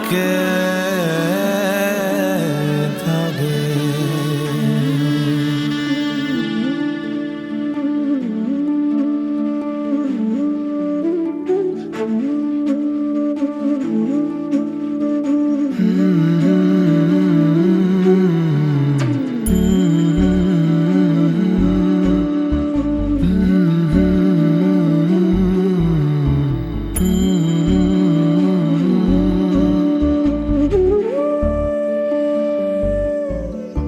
के धागे।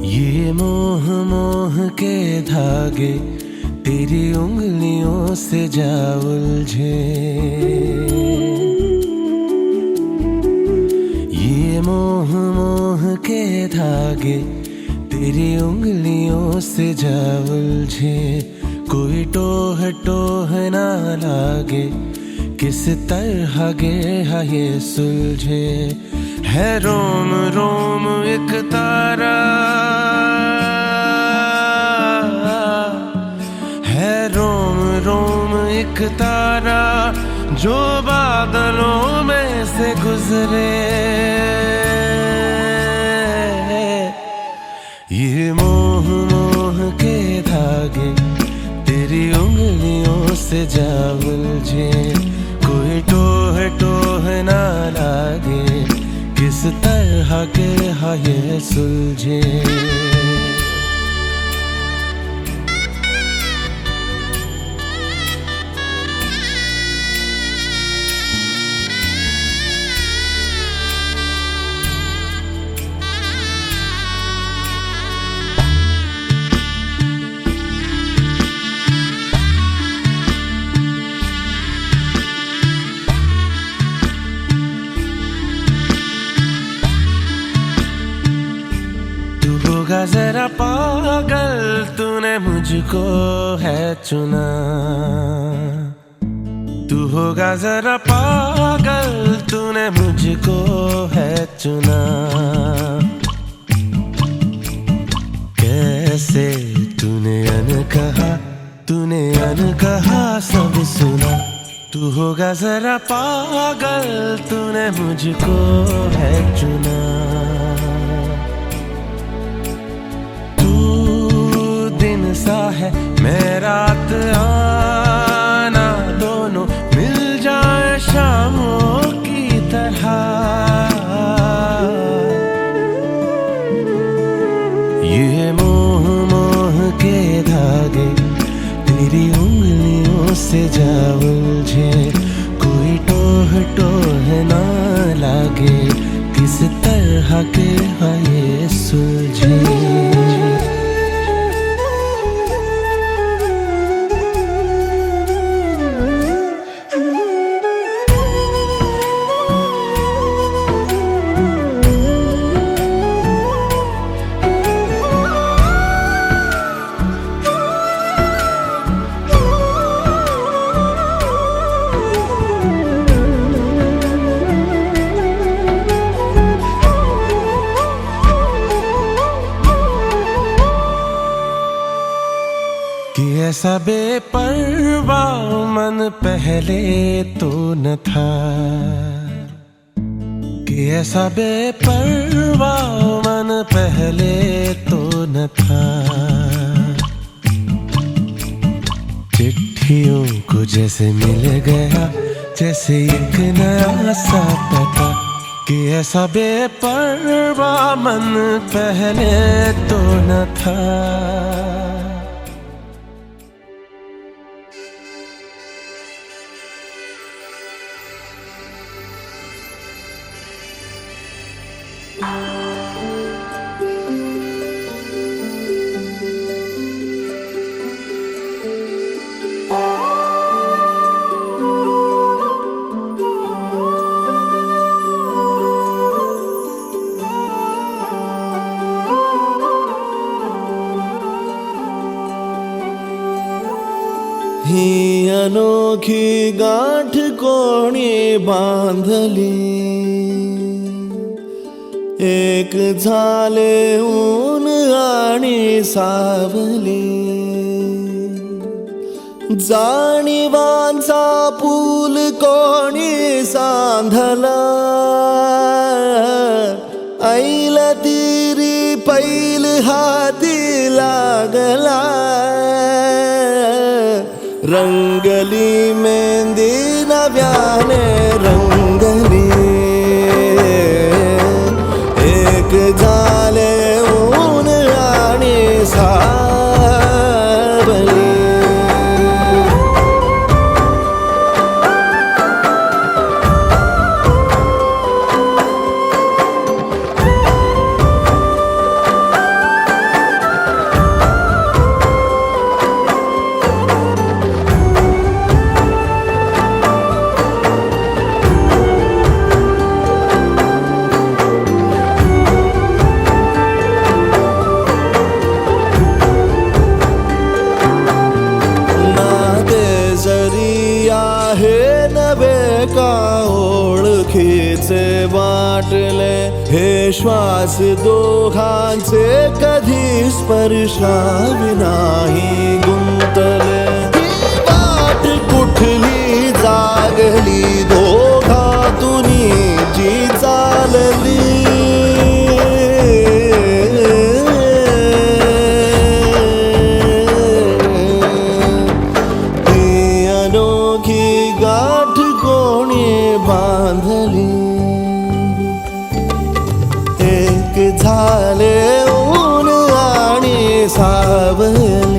ये मोह मोह के धागे तेरी उंगलियों से जा उलझे। ये मोह मोह के धागे तेरी उंगलियों से जा उलझे। कोई टोह टोह ना लागे, किस तरह गे ये सुलझे। है रोम रोम एक तारा, है रोम रोम एक तारा जो बादलों में से गुजरे। ये मोह मोह के धागे तेरी उंगलियों से जा उलझे। कोई टोह टोह ना लागे, किस तरह के ये सुलझे। होगा जरा पागल, तूने मुझको है चुना। तू होगा जरा पागल, तूने मुझको है चुना। कैसे तूने अनकहा सब सुना। तू होगा जरा पागल, तूने मुझको है चुना। सा है मैं रात आना, दोनों मिल जाए शामों की तरह। ये मोह मोह के धागे तेरी उंगलियों से जा उलझे। कोई टोह टोह ना लागे, किस तरह के ये सुलझे। कि ऐसा बेपरवाह मन पहले तो न था। कि ऐसा बेपरवाह मन पहले तो न था। चिट्ठियों को जैसे मिल गया, जैसे एक नया सा पता। कि ऐसा बेपरवाह मन पहले तो न था। ही अनोखी गांठ कोणी बांधली, एक झाले ऊन आणि सावली। जाणीवांचा पूल कोणी सांधला, हाती लागला, रंगली मेहंदी नव्याने रंगली, एक झाले ऊन आणि सावली. का ओळखीचे वाटले हे श्वास दोघांचे कधी स्पर्शाविनाही गुंतले. ही वाट कुठली जागली दोघातुनी जी चालली, ही अनोखी गाठ कोणी बांधली, एक झाले ऊन आणि सावली.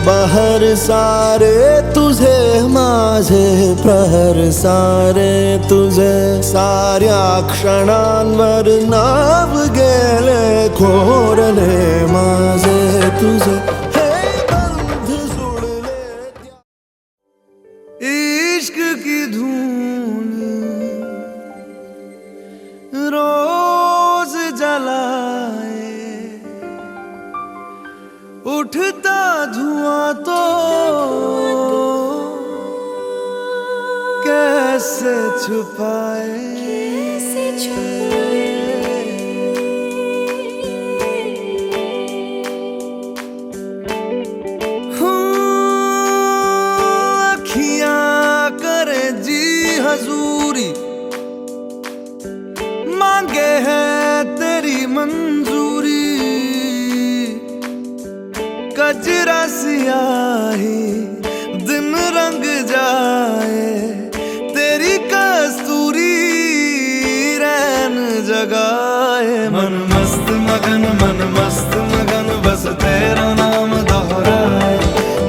बहर सारे तुझे, माझे प्रहर सारे तुझे, साऱ्या क्षणांवर नाव गेले कोरले माझे तुझे. हे बंध जुळले इश्क की धून रोज जलाए, उठता धुआं तो कैसे छुपाए, अखियां करे जी हजूरी, मांगे है तेरी मंजूरी, कजरा सियाही दिन रंग जाए, तेरी कस्तूरी रैन जगाए. मन मस्त मगन बस तेरा नाम दोहराए,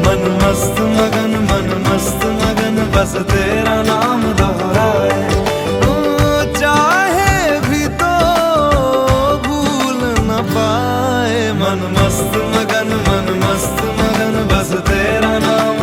मन मस्त मगन बस तेरा नाम दोहराए. चाहे भी तो भूल न पाए, मन मस्त मगन बस तेरा नाम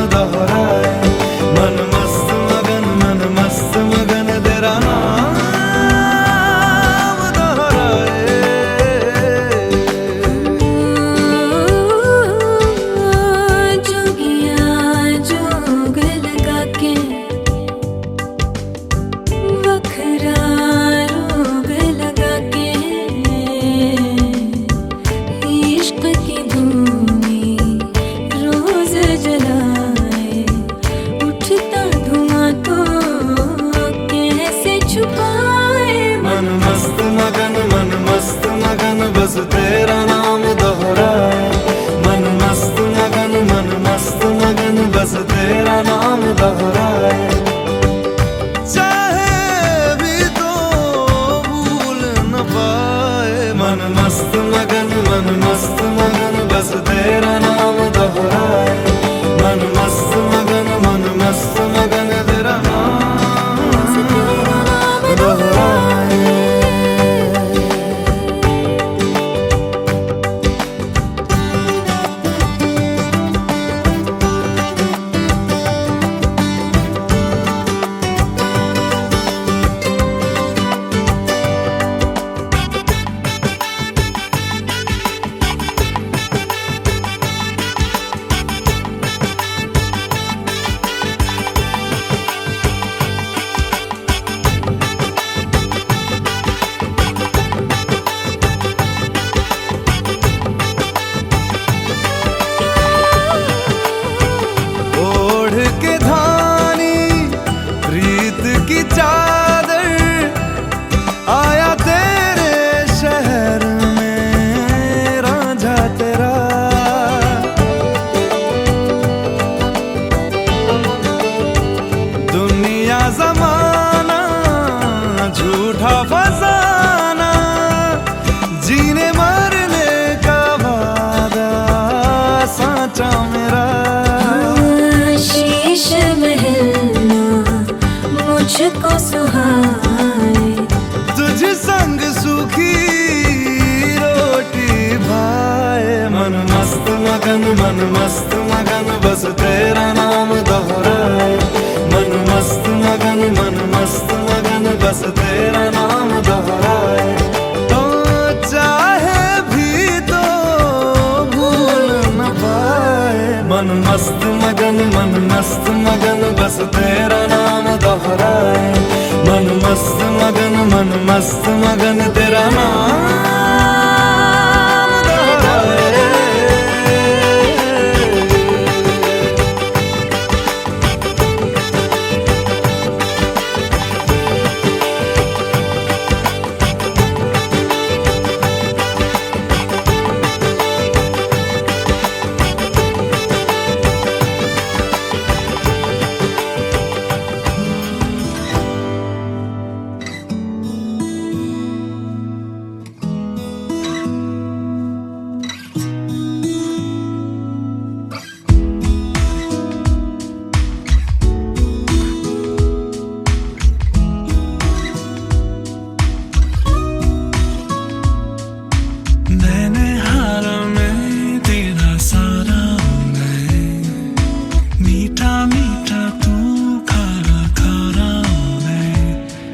की चादर आया तेरे शहर में रांझा तेरा। दुनिया जमाना झूठा फसाना, जीने मरने का वादा साचा मेरा। शीश महलना मुझको सुहाए, तुझ संग सूखी रोटी भाए। मन मस्त मगन बस तेरा नाम दोहराए। मन मस्त मगन बस तेरा नाम दोहराए। तो चाहे भी तो भूल न पाए। मन मस्त मगन बस तेरा नाम दोहराए। मन मस्त मगन तेरा नाम दोहराए। मैंने हारा मैं तेरा सारा मैं, मीठा मीठा तू खारा खारा मैं,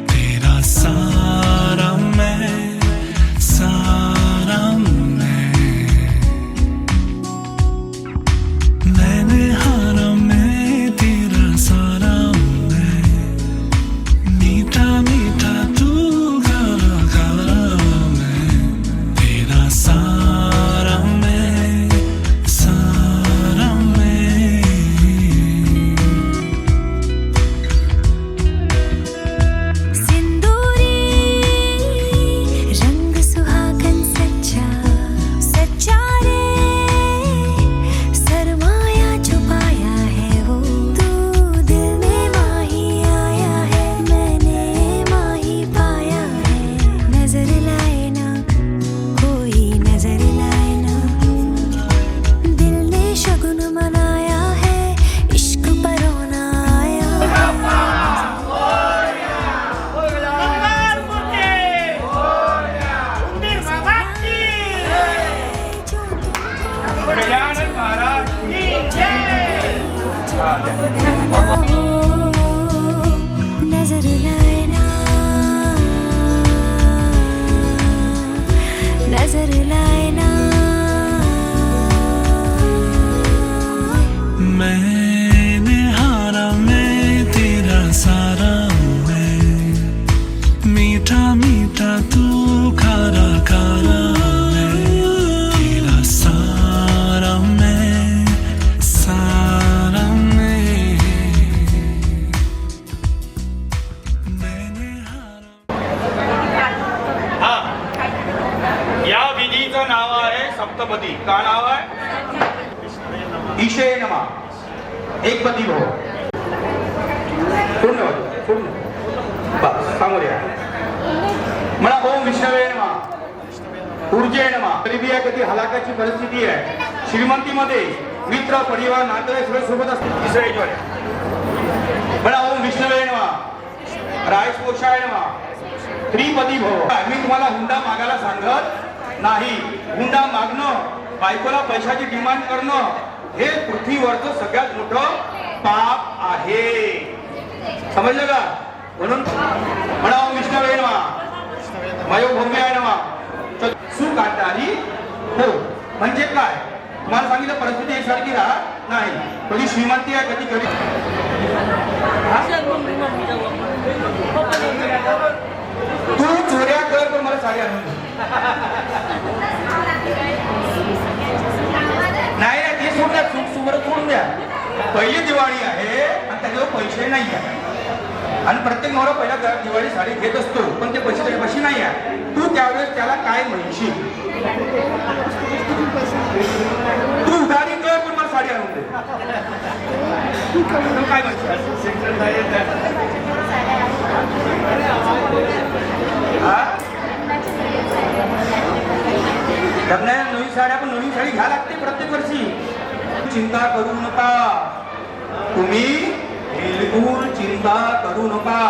तेरा सारा मैं सारा मैं। मैंने हारा मैं तेरा सारा मैं, मीठा मीठा तू खारा खारा मैं, तेरा सारा मैं सारा मैं। सिंदूरी रंग सुहागन सच्चा सच्चा रे, सरमाया छुपाया है वो तू दिल में माही आया है, मैंने माही पाया है। नजर लाए ना कोई नजर लाए ना, दिल ने शगुन मनाया है, इश्क परोना आया गजानन महाराज की जय। नजर लाए ना, नजर लाए ना। मैंने हारा मैं तेरा सारा मैं, मीठा मीठा तू खारा खारा मैं, तेरा सारा मैं सारा मैं। मैंने हारा। हा, या विधीचं नाव आहे सप्तपदी. का नाव आहे? ईशे नमा एक पदी भाऊ. पूर्ण बस समोर या. म्हणा ओम विष्णवे नमा, ऊर्जे नमा. गरिबी आहे, कधी हलाकाची परिस्थिती आहे, श्रीमंतीमध्ये मित्र परिवार नातेवाईक सगळे सोबत असतात. तिसऱ्या याच्यावर आहे. म्हणा ओम विष्णवे नमा, रायस पोषाय नमा, त्रिपदी भव. मी तुम्हाला हुंडा मागायला सांगत नाही. हुंडा मागणं, बायकोला पैशाची डिमांड करणं हे पृथ्वीवरचं सगळ्यात मोठं पाप आहे. समजलं का? म्हणून म्हणा ओम विष्णवे नमः, मयो भौम्याय नमः. सुख आणणारी हो म्हणजे काय? तुम्हाला सांगितलं परिस्थिती एकसारखी राहत नाही. कधी श्रीमंती आहे, कधी गरीब. तू चोऱ्या कर पण मला साडी आणून दे. नाही ते सोडून द्या, सुख सुवर सोडून द्या. पहिली दिवाळी आहे आणि त्याच्यावर पैसे नाही आहे. आणि प्रत्येक नवरा पहिल्या दिवाळी साडी घेत असतो, पण ते पैसे त्याच्यापाशी नाही आहे. तू त्यावेळेस त्याला काय म्हणशील? तू उधारी कर पण मला साडी आणून दे. तू काय म्हणशील? लग्नाला नवीन साड्या, पण नवीन साडी घ्या लागते प्रत्येक वर्षी. चिंता करू नका तुम्ही, बिलकुल चिंता करू नका.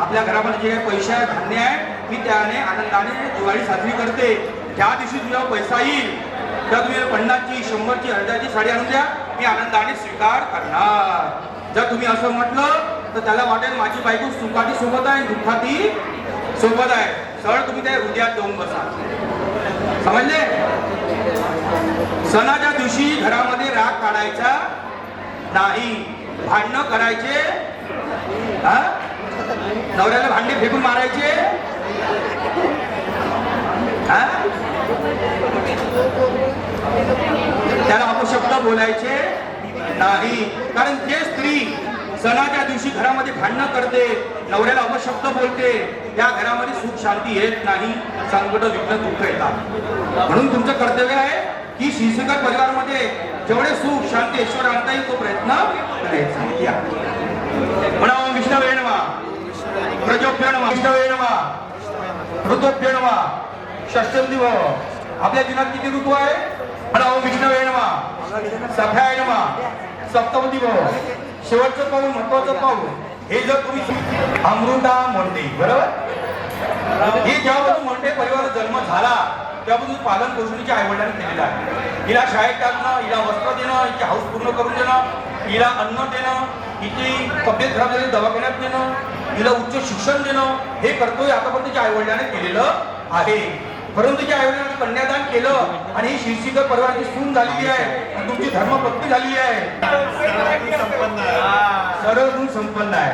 आपल्या घरामध्ये जे काही पैसे आहे, धान्य आहे, मी त्याने आनंदाने दिवाळी साजरी करते. ज्या दिवशी तुझा पैसा येईल त्या तुम्ही 50ची 100ची 1000ची साडी आणून द्या, मी आनंदाने स्वीकार करणार. जर तुम्ही असं म्हटलं तर त्याला वाटेल माझी बायको सुखाती सोबत आहे, दुःखाती सोबत आहे. सरळ तुम्ही त्या हृदयात जाऊन बसा. समजले? सणाच्या दिवशी घरामध्ये राग काढायचा नाही, भांडणं करायचे, नवऱ्याला भांडे फेकून मारायचे, त्याला अपशब्द बोलायचे नाही. कारण जे स्त्री सणाच्या दिवशी घरामध्ये भांडणं करते, नवऱ्याला अपशब्द बोलते, त्या घरामध्ये सुख शांती येत नाही, संकट विघ्न दुःख येतात. म्हणून तुमचं कर्तव्य आहे की शिरसीकर परिवारामध्ये जेवढे सुख शांती ऐश्वर आणता येईल तो प्रयत्न करायचा. म्हणा विष्णवे नमः, प्रजोभ्यो नमः, विष्णवे नमः, ऋतोभ्यो नमः, षष्ठमी दिवस. आपल्या दिनात किती ऋतू आहे? म्हणा विष्णवे नमः, सख्याय नमः, सप्तमी दिवस. शेवटचं पाऊल, महत्वाचं पाऊल हे जर तुम्ही अमृता मोंडे, बरोबर, हे जेव्हापासून मोंडे परिवार जन्म झाला तेव्हापासून पालन पोषणीच्या आईवडिलांनी केलेलं आहे. हिला शाळेत टाकणं, हिला वस्त्र देणं, हिची हाऊस पूर्ण करून देणं, हिला अन्न देणं, हिची तब्येत खराब झाली दवाखान्यात नेणं, हिला उच्च शिक्षण देणं, हे कर्तव्य आतापर्यंतच्या आईवडिलांनी केलेलं आहे. परंतु ज्या आईवडिलांनी कन्यादान केलं आणि ही शिरसीकर परिवाराची सून झालेली आहे आणि तुमची धर्मपत्नी झालेली आहे, सरळ गुण संपन्न आहे.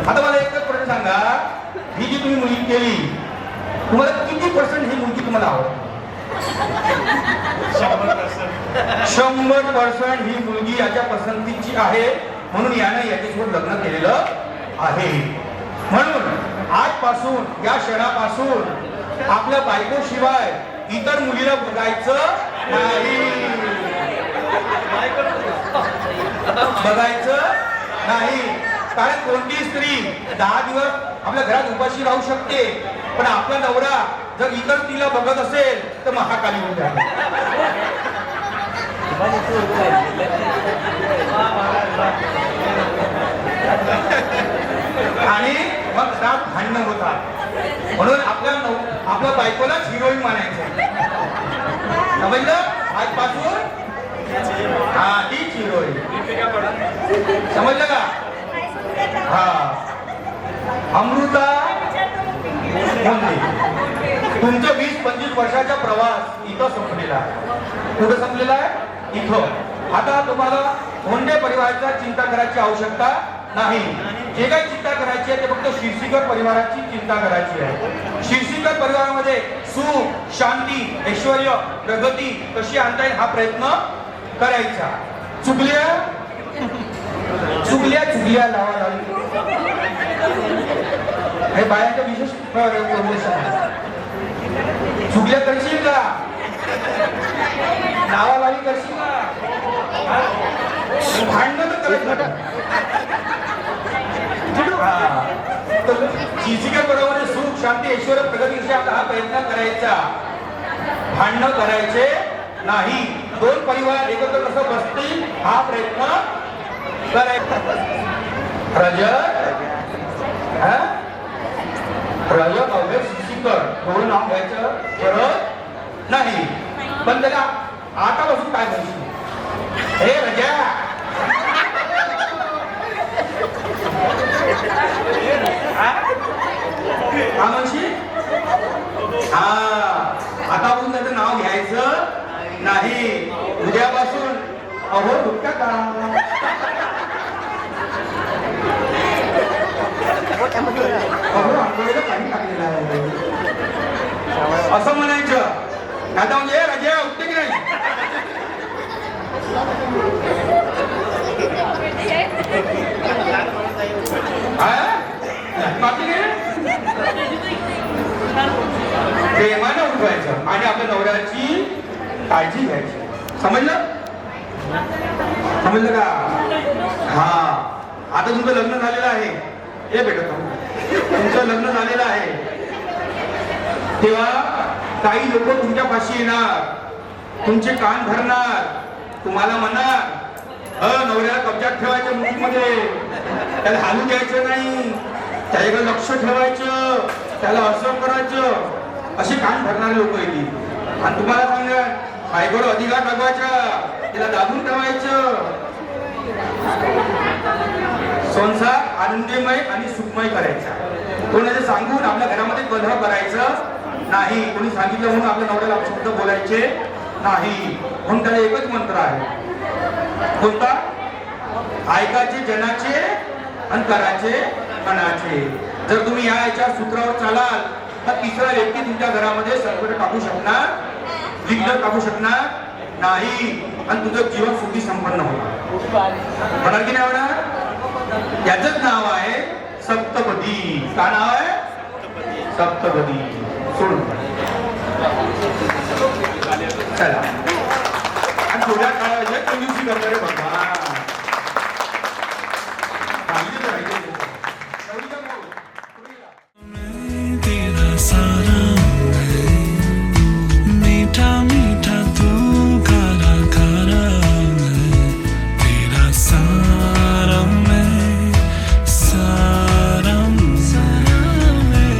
आता मला एकच प्रश्न सांगा, ही जी तुम्ही मुलगी केली, तुम्हाला किती % ही मुलगी तुम्हाला आवडते? 100% ही मुलगी याच्या पसंतीची आहे, म्हणून यानं याच्यासोबत लग्न केलेलं आहे. म्हणून आजपासून या क्षणापासून आपल्या बायको शिवाय इतर मुलीला बघायचं नाही, बघायचं नाही. कारण कोणती स्त्री 10 दिवस आपल्या घरात उपाशी राहू शकते, पण आपला नवरा जर इतर तिला बघत असेल तर महाकाली होऊन जाते. आणि मग घरात भांडणं होतात. म्हणून आपल्या बायकोलाच हिरोईन मानायचं. समजलं? आजपासून हीच हिरोईन. समजलं का? अमृता मोंडे, तुमचा 20-25 वर्षाचा प्रवास इथं संपलेला आहे. कुठं संपलेला आहे? इथं. आता तुम्हाला मोंडे परिवाराचा चिंता करायची आवश्यकता नाही. जे काही चिंता करायची आहे ते फक्त शिरसीकर परिवाराची चिंता करायची आहे. शिरसीकर परिवारामध्ये सुख शांती ऐश्वर प्रगती कशी आणता येईल हा प्रयत्न करायचा. चुकल्या चुकल्या चुकल्या लावा हे बायांचं विशेष चुकल्या करशील का? नावालावी करशील का? भांडण तर करायचं. शिरसीकर परिवारामध्ये सुख शांती ऐश्वर प्रगतीचा हा प्रयत्न करायचा, भांडण करायचे नाही. 2 परिवार एकत्र कसं बसतील हा प्रयत्न करायचा. रजत अवघड शिरसीकर थोडं नाव घ्यायचं गरज नाही. पण त्याला आतापासून काय म्हणशील? हे रजा का म्हणशील? आतापासून त्याचं नाव घ्यायचं नाही. उद्यापासून अहो दुःख का पाणी टाकलेलं आहे असं म्हणायचं. आता म्हणजे राजा उठते की नाही? हा बाकी काय प्रेमानं उठवायचं आणि आपल्या नवऱ्याची काळजी घ्यायची. समजलं समजलं का? हा आता तुमचं लग्न झालेलं आहे. हे भेटत तुमचं लग्न झालेलं आहे तेव्हा काही लोक तुमच्या पाशी येणार, तुमचे कान भरणार, तुम्हाला म्हणणार नवऱ्याला कब्जात ठेवायचं मुठीमध्ये, त्याला हालू द्यायचं नाही, त्याच्याकडे लक्ष ठेवायचं, त्याला असं करायचं. असे कान भरणारे लोक येतील आणि तुम्हाला सांगा बायकोवर अधिकार टाकवायचा, तिला दाबून ठेवायचं. संसार आनंदमय आणि सुखमय करायचा. कोणाचे सांगून आपल्या घरामध्ये कलह करायचं नाही. कोणी सांगितलं म्हणून आपल्या नवऱ्याला शब्द बोलायचे नाही. म्हणून त्याला एकच मंत्र आहे. कोणता? ऐकायचे जनाचे आणि करायचे मनाचे. जर तुम्ही या सूत्रावर चालाल तर तिसरा व्यक्ती तुमच्या घरामध्ये संकट टाकू शकणार, विघ्न टाकू शकणार नाही आणि तुझं जीवन सुखी संपन्न होणार. होणार की नाही होणार? याचंच नाव आहे सप्तपदी. काय नाव आहे? सप्तपदी. सोडून चला आणि थोड्या काळाच्या कंजूसी करणारे भगवान तेरा सारा मीठा मीठा तू खारा खारा मैं तेरा सारा मैं सारा सारा मैं.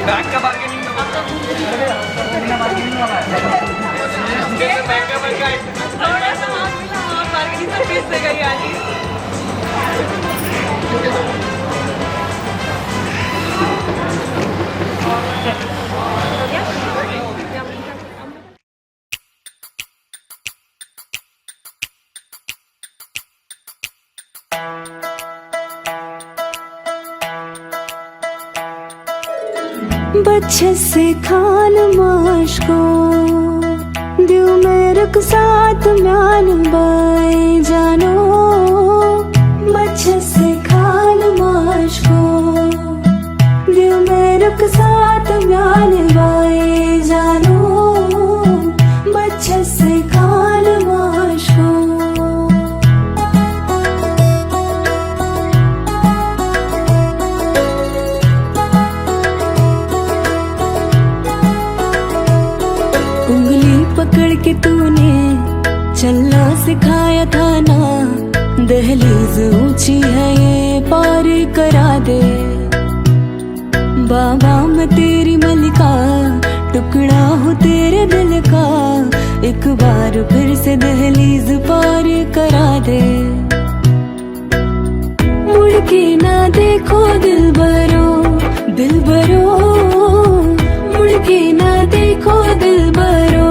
बैग का बार्गेनिंग बच्चे से खान माश को दिल में रुक साथ म्यान बाई जानो बच्चे से खान माश को दिल में रुक साथ म्यान बाई जानो बच्चे से खान माश को उंगली पकड़ के तूने चलना सिखाया था ना दहलीज ऊंची है ये पार करा दे बाबा मैं तेरी मलिका टुकड़ा हूँ तेरे दिल का एक बार फिर से दहलीज पार करा दे मुड़ के ना देखो दिल भरो मुड़ के ना देखो दिल भरो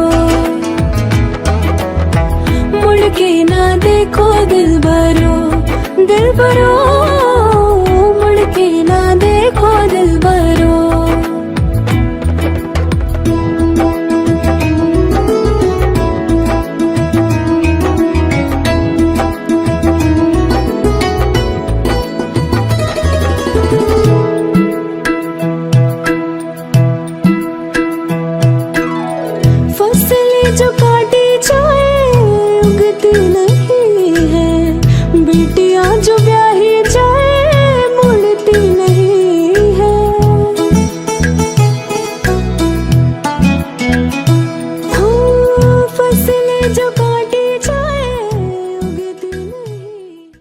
मुड़ के ना देखो दिल भरो